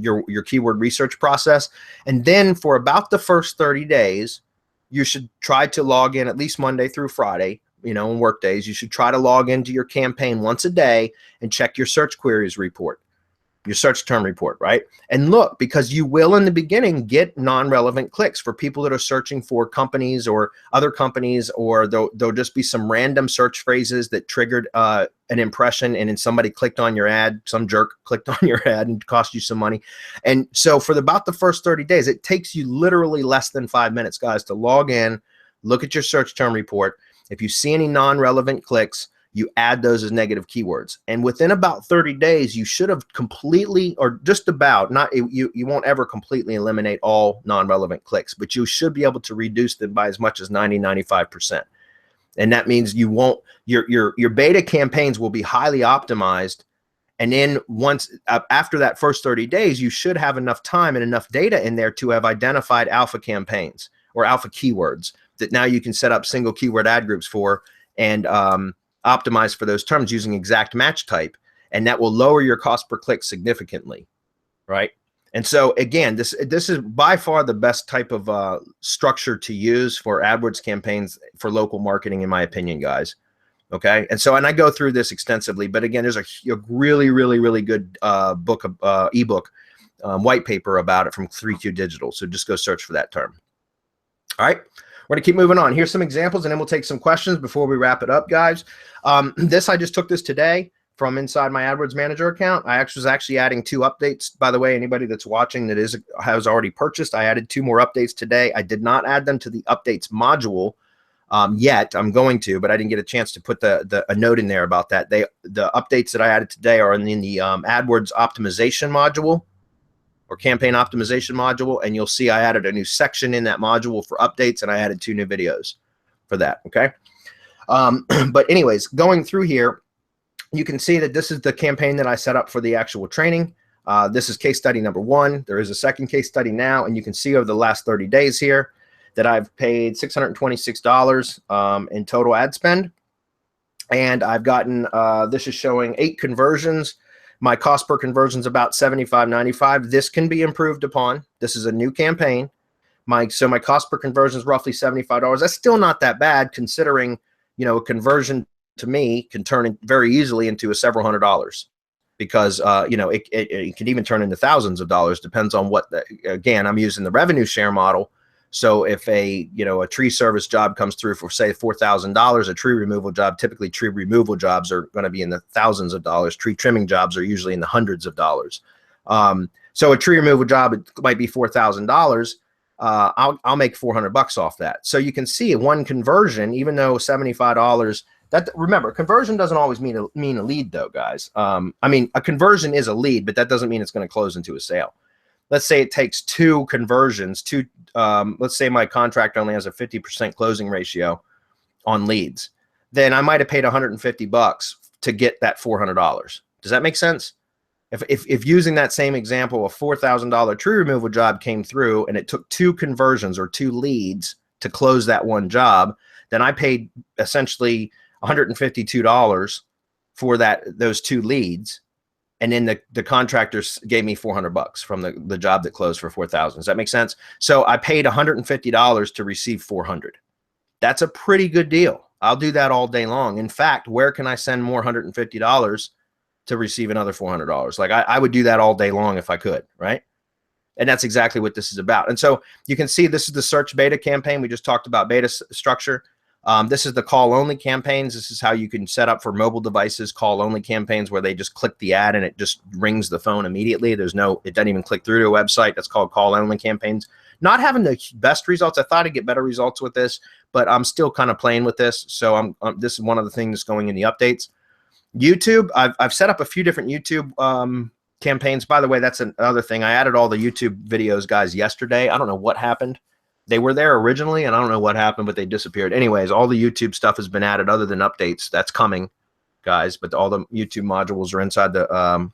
your keyword research process. And then for about the first 30 days, you should try to log in at least Monday through Friday, on work days. You should try to log into your campaign once a day and check your search queries report, your search term report, right? And look, because you will in the beginning get non-relevant clicks for people that are searching for companies or other companies, or there'll just be some random search phrases that triggered an impression, and then somebody clicked on your ad, some jerk clicked on your ad and cost you some money. And so for about the first 30 days, it takes you literally less than 5 minutes, guys, to log in, look at your search term report. If you see any non-relevant clicks, you add those as negative keywords. And within about 30 days, you should have completely, or just about, you won't ever completely eliminate all non-relevant clicks, but you should be able to reduce them by as much as 90–95%. And that means you won't, your beta campaigns will be highly optimized. And then after that first 30 days, you should have enough time and enough data in there to have identified alpha campaigns or alpha keywords that now you can set up single keyword ad groups for, and optimize for those terms using exact match type, and that will lower your cost per click significantly, right? And so again, this is by far the best type of structure to use for AdWords campaigns for local marketing, in my opinion, guys. Okay, and I go through this extensively, but again, there's a really, really, really good ebook, white paper about it from 3Q Digital. So just go search for that term. All right. We're going to keep moving on. Here's some examples, and then we'll take some questions before we wrap it up, guys. I just took this today from inside my AdWords Manager account. I was actually adding 2 updates. By the way, anybody that's watching that has already purchased, I added 2 more updates today. I did not add them to the updates module yet. I'm going to, but I didn't get a chance to put a note in there about that. The updates that I added today are in the AdWords optimization module, or campaign optimization module, and you'll see I added a new section in that module for updates, and I added 2 new videos for that, okay? But anyways, going through here, you can see that this is the campaign that I set up for the actual training. This is case study number 1. There is a second case study now, and you can see over the last 30 days here that I've paid $626 in total ad spend, and I've gotten, this is showing 8 conversions. My cost per conversion is about $75–95. This can be improved upon. This is a new campaign. So my cost per conversion is roughly $75. That's still not that bad, considering, a conversion to me can turn very easily into several $100s, because it can even turn into thousands of dollars. Depends on what. Again, I'm using the revenue share model. So if a tree service job comes through for, say, $4,000, a tree removal job, typically tree removal jobs are going to be in the thousands of dollars. Tree trimming jobs are usually in the hundreds of dollars. So a tree removal job, it might be $4,000. I'll make $400 off that. So you can see one conversion, even though $75. Remember, conversion doesn't always mean a lead, though, guys. I mean, a conversion is a lead, but that doesn't mean it's going to close into a sale. Let's say it takes 2 conversions. Let's say my contract only has a 50% closing ratio on leads. Then I might have paid $150 to get that $400. Does that make sense? If using that same example, a $4,000 tree removal job came through and it took 2 conversions or 2 leads to close that one job, then I paid essentially $152 for those 2 leads. And then the contractors gave me $400 from the job that closed for $4,000. Does that make sense? So I paid $150 to receive $400. That's a pretty good deal. I'll do that all day long. In fact, where can I send more $150 to receive another $400? Like I would do that all day long if I could, right? And that's exactly what this is about. And so you can see this is the search beta campaign. We just talked about beta structure. This is the call-only campaigns. This is how you can set up for mobile devices call-only campaigns, where they just click the ad and it just rings the phone immediately. It doesn't even click through to a website. That's called call-only campaigns. Not having the best results. I thought I'd get better results with this, but I'm still kind of playing with this. So this is one of the things that's going in the updates. YouTube, I've set up a few different YouTube campaigns. By the way, that's another thing. I added all the YouTube videos, guys, yesterday. I don't know what happened. They were there originally, and I don't know what happened, but they disappeared. Anyways, all the YouTube stuff has been added other than updates. That's coming, guys, but all the YouTube modules are inside the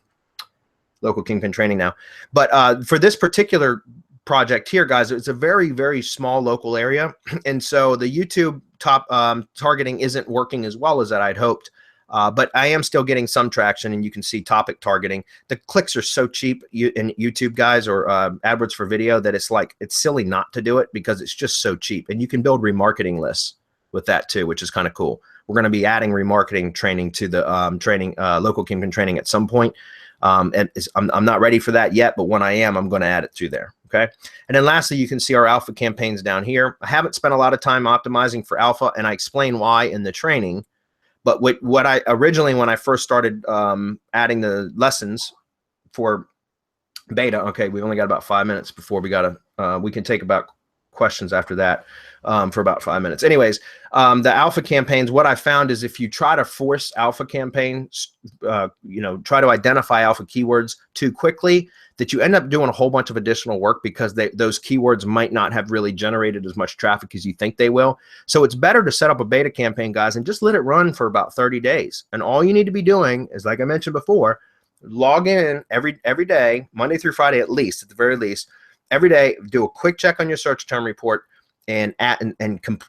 local Kingpin training now. But for this particular project here, guys, it's a very, very small local area. And so the YouTube top targeting isn't working as well as that I'd hoped. But I am still getting some traction, and you can see topic targeting. The clicks are so cheap in YouTube, guys, or AdWords for video, that it's silly not to do it because it's just so cheap. And you can build remarketing lists with that too, which is kind of cool. We're going to be adding remarketing training to the local Kingpin training at some point. And I'm not ready for that yet, but when I am, I'm going to add it through there. Okay. And then lastly, you can see our alpha campaigns down here. I haven't spent a lot of time optimizing for alpha, and I explain why in the training. But what I originally, when I first started adding the lessons for beta, okay, we only got about 5 minutes before we got to, we can take about questions after that for about 5 minutes. Anyways, the alpha campaigns, what I found is if you try to force alpha campaigns, try to identify alpha keywords too quickly, that you end up doing a whole bunch of additional work because those keywords might not have really generated as much traffic as you think they will. So it's better to set up a beta campaign, guys, and just let it run for about 30 days. And all you need to be doing is, like I mentioned before, log in every day, Monday through Friday at least, at the very least, every day, do a quick check on your search term report and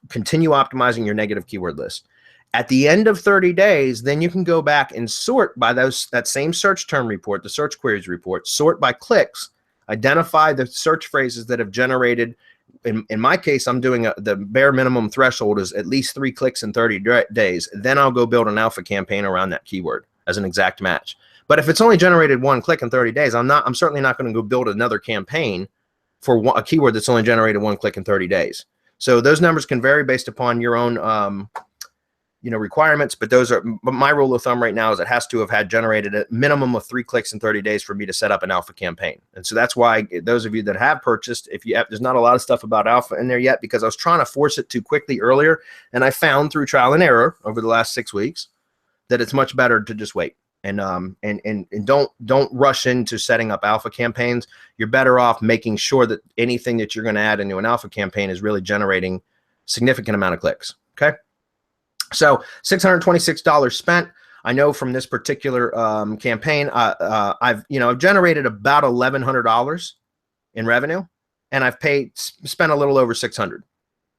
continue optimizing your negative keyword list. At the end of 30 days, then you can go back and sort by that same search term report, the search queries report, sort by clicks, identify the search phrases that have generated. In my case, I'm doing the bare minimum threshold is at least 3 clicks in 30 days. Then I'll go build an alpha campaign around that keyword as an exact match. But if it's only generated 1 click in 30 days, I'm certainly not going to go build another campaign for a keyword that's only generated 1 click in 30 days. So those numbers can vary based upon your own requirements, but my rule of thumb right now is it has to have had generated a minimum of 3 clicks in 30 days for me to set up an alpha campaign. And so that's why those of you that have purchased, there's not a lot of stuff about alpha in there yet because I was trying to force it too quickly earlier. And I found through trial and error over the last 6 weeks that it's much better to just wait and don't rush into setting up alpha campaigns. You're better off making sure that anything that you're going to add into an alpha campaign is really generating significant amount of clicks. Okay. So $626 spent. I know from this particular campaign, I've generated about $1,100 in revenue, and I've spent a little over $600.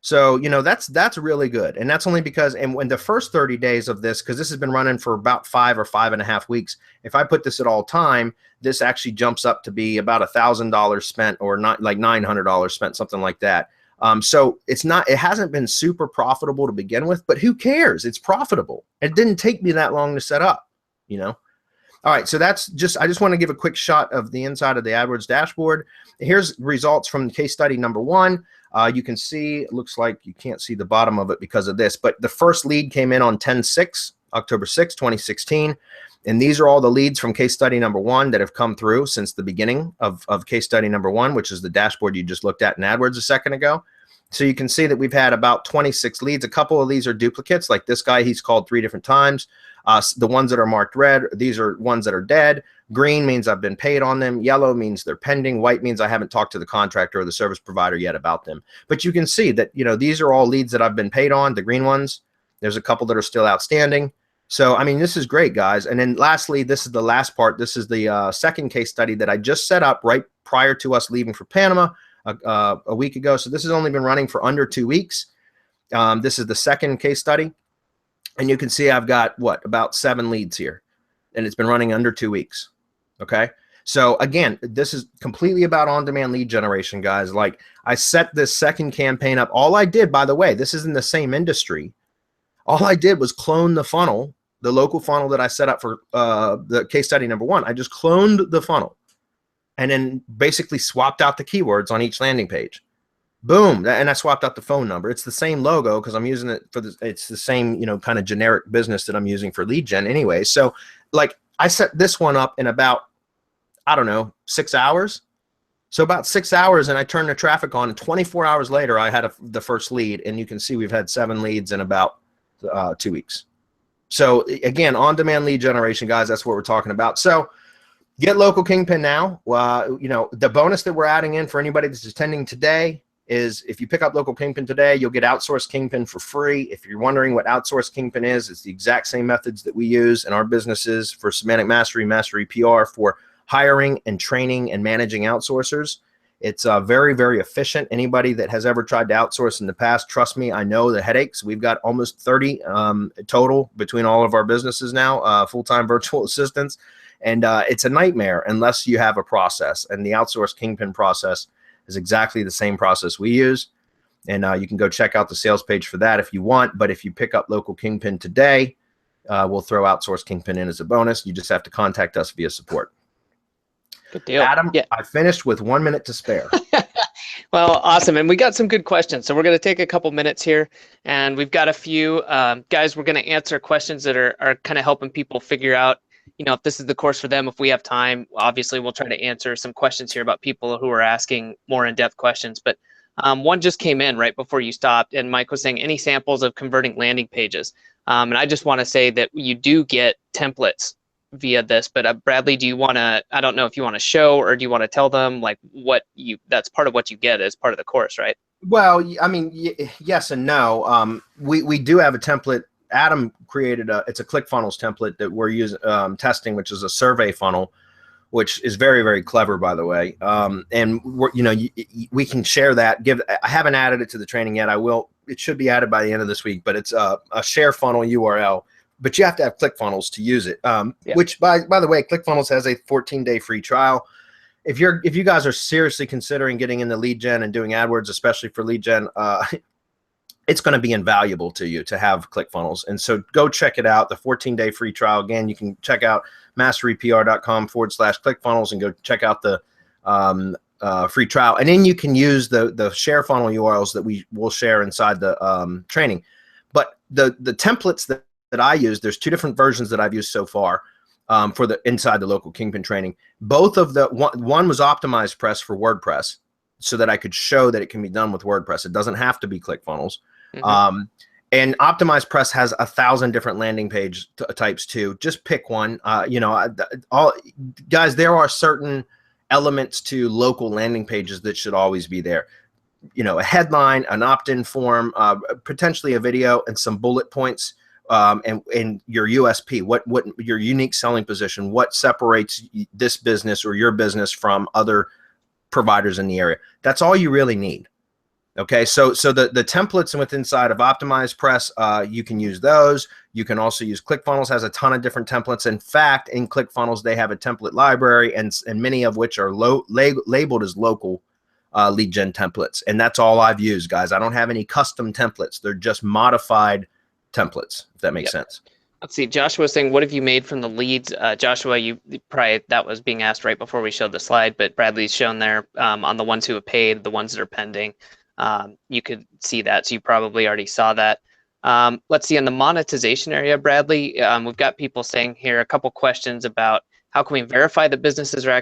So that's really good, and that's only because when the first 30 days of this, because this has been running for about 5 or 5.5 weeks. If I put this at all time, this actually jumps up to be about $1,000 spent, or not like $900 spent, something like that. So it hasn't been super profitable to begin with, but who cares? It's profitable. It didn't take me that long to set up, All right. So I just want to give a quick shot of the inside of the AdWords dashboard. Here's results from case study number 1. You can see, it looks like you can't see the bottom of it because of this, but the first lead came in on October 6, 2016. And these are all the leads from case study number 1 that have come through since the beginning of case study number 1, which is the dashboard you just looked at in AdWords a second ago. So you can see that we've had about 26 leads. A couple of these are duplicates, like this guy, he's called 3 different times. The ones that are marked red, these are ones that are dead. Green means I've been paid on them. Yellow means they're pending. White means I haven't talked to the contractor or the service provider yet about them. But you can see that, these are all leads that I've been paid on, the green ones. There's a couple that are still outstanding. So, I mean, this is great, guys. And then lastly, this is the last part. This is the second case study that I just set up right prior to us leaving for Panama a week ago. So this has only been running for under 2 weeks. This is the second case study. And you can see I've got, about 7 leads here. And it's been running under 2 weeks. Okay. So again, this is completely about on-demand lead generation, guys. Like, I set this second campaign up. All I did, by the way, this is in the same industry. All I did was clone the funnel, the local funnel that I set up for the case study number 1. I just cloned the funnel and then basically swapped out the keywords on each landing page. Boom. And I swapped out the phone number. It's the same logo because I'm using it for it's the same, kind of generic business that I'm using for lead gen anyway. So like, I set this one up in about, I don't know, 6 hours. So about 6 hours, and I turned the traffic on, and 24 hours later, I had the first lead, and you can see we've had 7 leads in about 2 weeks. So again, on-demand lead generation, guys, that's what we're talking about. So get local Kingpin now. You know, the bonus that we're adding in for anybody that's attending today is if you pick up local Kingpin today, you'll get outsourced Kingpin for free. If you're wondering what outsourced Kingpin is, it's the exact same methods that we use in our businesses for Semantic Mastery, Mastery PR, for hiring and training and managing outsourcers. It's very, very efficient. Anybody that has ever tried to outsource in the past, trust me, I know the headaches. We've got almost 30 total between all of our businesses now, full-time virtual assistants. And it's a nightmare unless you have a process. And the outsourced Kingpin process is exactly the same process we use. And you can go check out the sales page for that if you want. But if you pick up local Kingpin today, we'll throw outsourced Kingpin in as a bonus. You just have to contact us via support. Good deal. Adam, yeah. I finished with 1 minute to spare. Well, awesome. And we got some good questions. So we're going to take a couple minutes here. And we've got a few. Guys, we're going to answer questions that are kind of helping people figure out, you know, if this is the course for them. If we have time, obviously we'll try to answer some questions here about people who are asking more in-depth questions. But one just came in right before you stopped, and Mike was saying, any samples of converting landing pages? And I just want to say that you do get templates via this, but Bradley, do you want to, I don't know if you want to show, or do you want to tell them like what you, that's part of what you get as part of the course, right? Well, I mean, yes and no. We do have a template. Adam created it's a ClickFunnels template that we're using testing, which is a survey funnel, which is very, very clever, by the way. And we're, you know, we can share that. I haven't added it to the training yet. I will. It should be added by the end of this week. But it's a share funnel URL. But you have to have ClickFunnels to use it. Which, by the way, ClickFunnels has a 14-day free trial. If you guys are seriously considering getting into lead gen and doing AdWords, especially for lead gen, it's going to be invaluable to you to have ClickFunnels. And so go check it out. The 14-day free trial. Again, you can check out masterypr.com/ClickFunnels and go check out the free trial. And then you can use the share funnel URLs that we will share inside the training. But the templates that I use, there's two different versions that I've used so far for the inside the local Kingpin training. Both of the one was optimized press for WordPress, so that I could show that it can be done with WordPress. It doesn't have to be ClickFunnels. And Optimized Press has 1,000 different landing page types too. Just pick one. You know, guys, there are certain elements to local landing pages that should always be there. You know, a headline, an opt-in form, potentially a video, and some bullet points, and your USP, what your unique selling position, what separates this business or your business from other providers in the area. That's all you really need. Okay, so the templates and inside of Optimized Press, you can use those. You can also use ClickFunnels, has a ton of different templates. In fact, in ClickFunnels, they have a template library, and many of which are labeled as local lead gen templates. And that's all I've used, guys. I don't have any custom templates. They're just modified templates, if that makes sense. Let's see. Joshua was saying, what have you made from the leads? Joshua, you probably, that was being asked right before we showed the slide, but Bradley's shown there on the ones who have paid, the ones that are pending. You could see that, so you probably already saw that. Let's see, in the monetization area, Bradley, we've got people saying here a couple questions about how can we verify that businesses are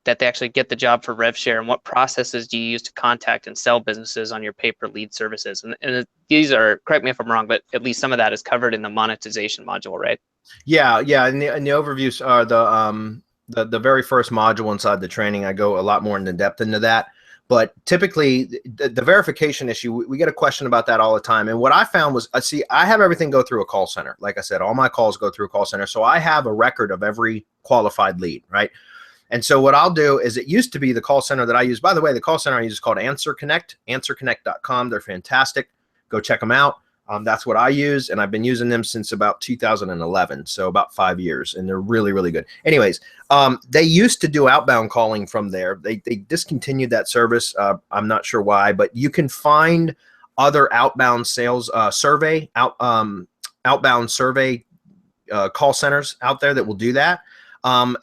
that they actually get the job for rev share, and what processes do you use to contact and sell businesses on your pay-per-lead services? And these are, correct me if I'm wrong, but at least some of that is covered in the monetization module, right? Yeah. And the overviews are the very first module inside the training. I go a lot more into depth into that. But typically, the verification issue, we get a question about that all the time. And what I found was, I have everything go through a call center. Like I said, all my calls go through a call center. So I have a record of every qualified lead, right? And so what I'll do is, it used to be the call center that I use. By the way, the call center I use is called Answer Connect, answerconnect.com. They're fantastic. Go check them out. That's what I use, and I've been using them since about 2011, so about 5 years, and they're really, really good. Anyways, they used to do outbound calling from there. They discontinued that service. I'm not sure why, but you can find other outbound sales outbound survey call centers out there that will do that.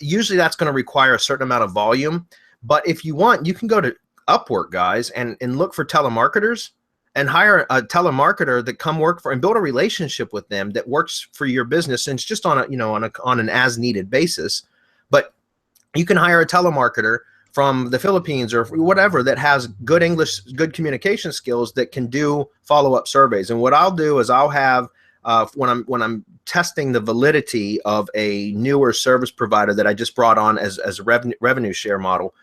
Usually that's going to require a certain amount of volume, but if you want, you can go to Upwork, guys, and look for telemarketers and hire a telemarketer that come work for and build a relationship with them that works for your business. And it's just on an as needed basis. But you can hire a telemarketer from the Philippines or whatever that has good English, good communication skills that can do follow-up surveys. And what I'll do is I'll have when I'm testing the validity of a newer service provider that I just brought on as a revenue share model,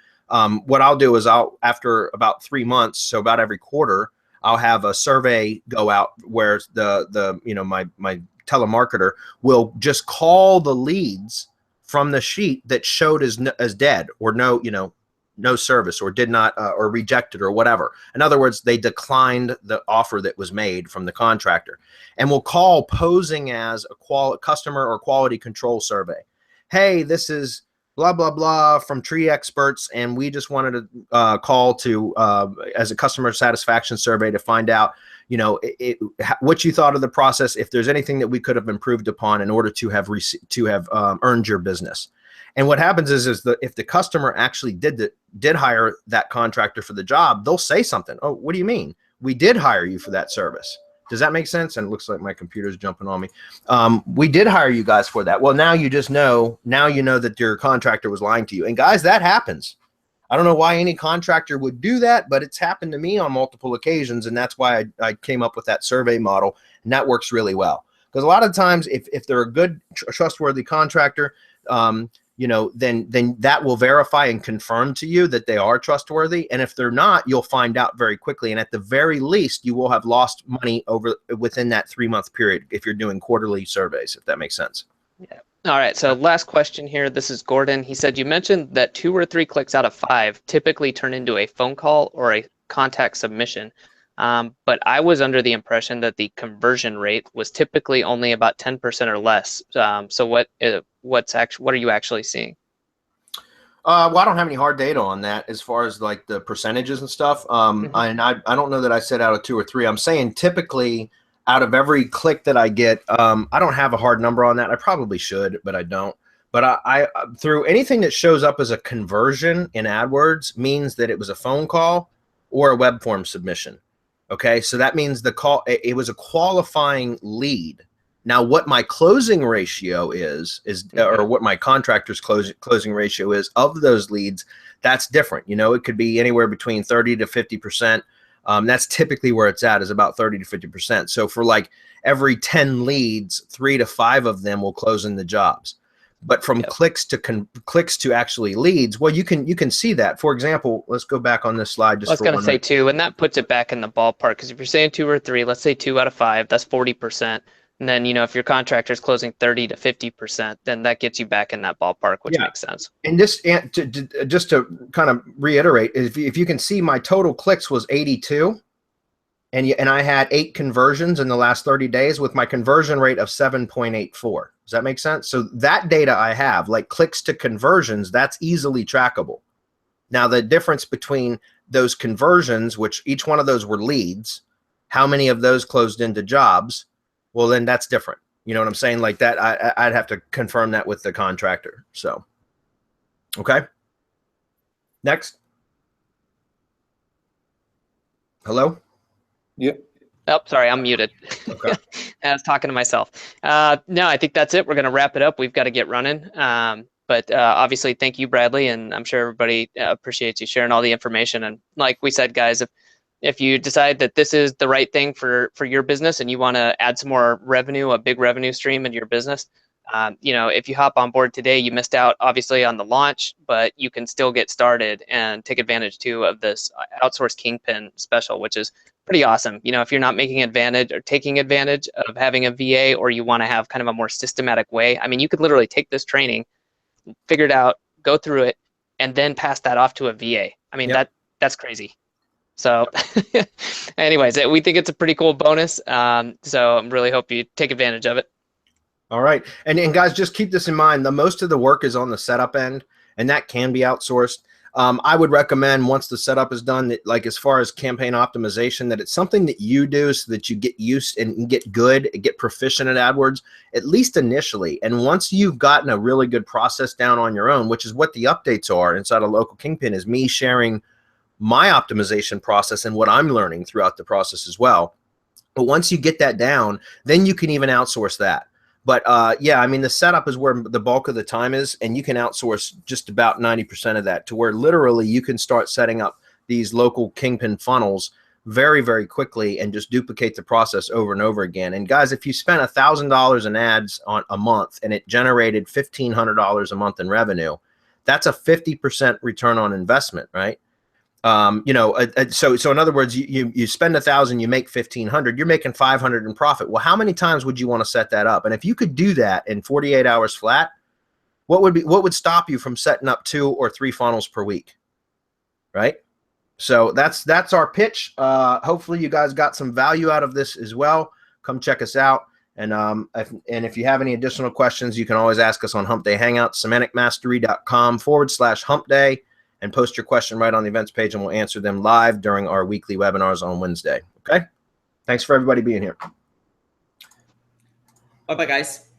what I'll do is after about 3 months, so about every quarter, I'll have a survey go out where my telemarketer will just call the leads from the sheet that showed as dead or no service or did not or rejected or whatever. In other words, they declined the offer that was made from the contractor, and we'll call posing as a customer or quality control survey. Hey, this is blah, blah, blah from Tree Experts, and we just wanted to call to as a customer satisfaction survey to find out, what you thought of the process, if there's anything that we could have improved upon in order to have earned your business. And what happens is if the customer actually did hire that contractor for the job, they'll say something. Oh, what do you mean? We did hire you for that service. Does that make sense? And it looks like my computer's jumping on me. We did hire you guys for that. Well, now you know that your contractor was lying to you. And guys, that happens. I don't know why any contractor would do that, but it's happened to me on multiple occasions. And that's why I came up with that survey model. And that works really well. Because a lot of times, if they're a good, trustworthy contractor, then that will verify and confirm to you that they are trustworthy. And if they're not, you'll find out very quickly. And at the very least, you will have lost money within that 3-month period if you're doing quarterly surveys, if that makes sense. Yeah. All right. So last question here. This is Gordon. He said, you mentioned that 2 or 3 clicks out of 5 typically turn into a phone call or a contact submission. But I was under the impression that the conversion rate was typically only about 10% or less. So what are you actually seeing? Well, I don't have any hard data on that as far as like the percentages and stuff. And I don't know that I said out of 2 or 3. I'm saying typically out of every click that I get, I don't have a hard number on that. I probably should, but I don't. But I through anything that shows up as a conversion in AdWords means that it was a phone call or a web form submission. Okay, so that means it was a qualifying lead. Now, what my closing ratio is or what my contractor's closing ratio is of those leads, that's different. It could be anywhere between 30 to 50%. That's typically where it's at, is about 30 to 50%. So for like every 10 leads, 3 to 5 of them will close in the jobs. But from clicks to actually leads, well, you can see that. For example, let's go back on this slide. I was going to say 2, and that puts it back in the ballpark, because if you're saying 2 or 3, let's say 2 out of 5, that's 40%. And then, if your contractor is closing 30 to 50%, then that gets you back in that ballpark, which makes sense. And just to kind of reiterate, if you can see, my total clicks was 82, and I had 8 conversions in the last 30 days with my conversion rate of 7.84. Does that make sense? So that data I have, like clicks to conversions, that's easily trackable. Now, the difference between those conversions, which each one of those were leads, how many of those closed into jobs? Well, then that's different. You know what I'm saying? Like that, I'd have to confirm that with the contractor. So, okay. Next. Hello? Yep. Oh, sorry, I'm muted. Okay. I was talking to myself. No, I think that's it. We're going to wrap it up. We've got to get running. But obviously, thank you, Bradley, and I'm sure everybody appreciates you sharing all the information. And like we said, guys, if you decide that this is the right thing for your business and you want to add some more revenue, a big revenue stream into your business, if you hop on board today, you missed out obviously on the launch, but you can still get started and take advantage too of this Outsource Kingpin special, which is pretty awesome. If you're not taking advantage of having a VA, or you want to have kind of a more systematic way, I mean, you could literally take this training, figure it out, go through it, and then pass that off to a VA. I mean, that's crazy. So anyways, we think it's a pretty cool bonus. So I really hope you take advantage of it. All right. And guys, just keep this in mind. Most of the work is on the setup end, and that can be outsourced. I would recommend, once the setup is done, that, like, as far as campaign optimization, that it's something that you do so that you get used and get good, get proficient at AdWords, at least initially. And once you've gotten a really good process down on your own, which is what the updates are inside of Local Kingpin, is me sharing my optimization process and what I'm learning throughout the process as well. But once you get that down, then you can even outsource that. But yeah, I mean, the setup is where the bulk of the time is, and you can outsource just about 90% of that, to where literally you can start setting up these Local Kingpin funnels very, very quickly and just duplicate the process over and over again. And guys, if you spent $1,000 in ads on a month and it generated $1,500 a month in revenue, that's a 50% return on investment, right? You know, so in other words, you spend 1,000, you make 1,500, you're making 500 in profit. Well, how many times would you want to set that up? And if you could do that in 48 hours flat, what would stop you from setting up 2 or 3 funnels per week, right? So that's our pitch. Hopefully you guys got some value out of this as well. Come check us out. And if you have any additional questions, you can always ask us on Hump Day Hangouts, semanticmastery.com/Hump Day, and post your question right on the events page, and we'll answer them live during our weekly webinars on Wednesday. Okay? Thanks for everybody being here. Bye-bye, guys.